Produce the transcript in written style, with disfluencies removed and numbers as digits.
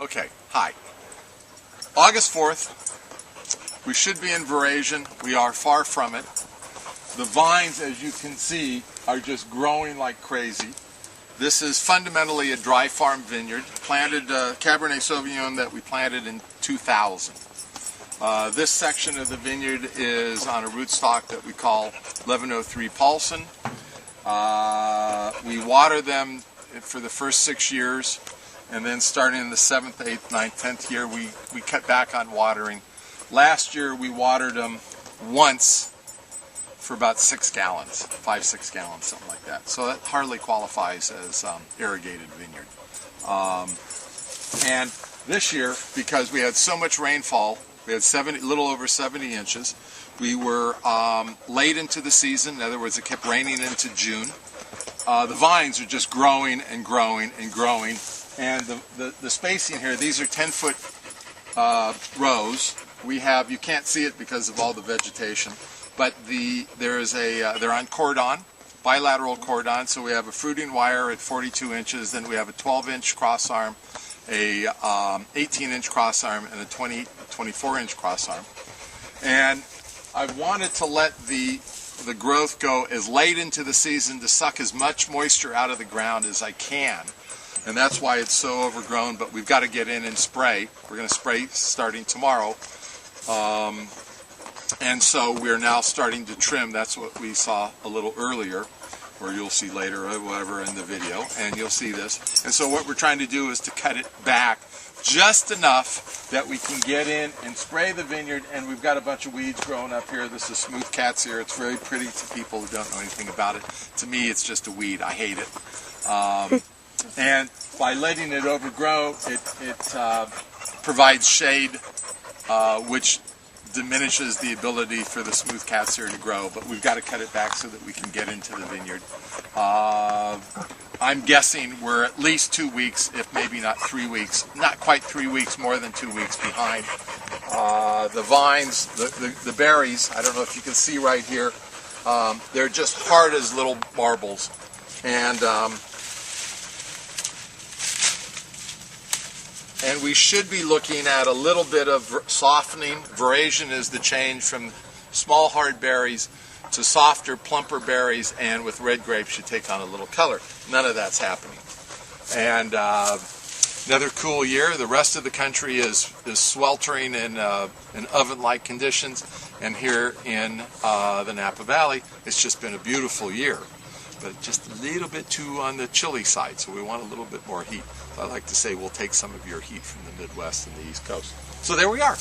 Okay, hi. August 4th, we should be in Vineyard. We are far from it. The vines, as you can see, are just growing like crazy. This is fundamentally a dry farm vineyard, planted Cabernet Sauvignon that we planted in 2000. This section of the vineyard is on a rootstock that we call 1103 Paulson. We water them for the first 6 years, and then starting in the 7th, 8th, 9th, 10th year, we cut back on watering. Last year we watered them once for about 6 gallons, 5-6 gallons, something like that. So that hardly qualifies as irrigated vineyard. And this year, because we had so much rainfall, we had a little over 70 inches. We were late into the season. In other words, it kept raining into June. The vines are just growing and growing and growing. And the spacing here, these are 10-foot rows. We have, you can't see it because of all the vegetation, but they're on cordon, bilateral cordon. So we have a fruiting wire at 42 inches, then we have a 12-inch cross arm, a 18-inch cross arm, and a 24-inch cross arm. And I wanted to let the growth go as late into the season to suck as much moisture out of the ground as I can. And that's why it's so overgrown, but we've got to get in and spray. We're going to spray starting tomorrow. And so we're now starting to trim. That's what we saw a little earlier, or you'll see later or whatever in the video, and you'll see this. And so what we're trying to do is to cut it back just enough that we can get in and spray the vineyard. And we've got a bunch of weeds growing up here. This is smooth cat's ear. It's very pretty to people who don't know anything about it. To me, it's just a weed. I hate it. And by letting it overgrow, it provides shade, which diminishes the ability for the smooth cat's ear to grow. But we've got to cut it back so that we can get into the vineyard. I'm guessing we're at least 2 weeks, if maybe not 3 weeks. Not quite 3 weeks, more than 2 weeks behind. The vines, the berries, I don't know if you can see right here, they're just hard as little marbles. And we should be looking at a little bit of softening. Veraison is the change from small hard berries to softer, plumper berries, and with red grapes you take on a little color. None of that's happening. And another cool year. The rest of the country is sweltering in oven-like conditions, and here in the Napa Valley, it's just been a beautiful year. But just a little bit too on the chilly side, so we want a little bit more heat. I like to say we'll take some of your heat from the Midwest and the East Coast. So there we are.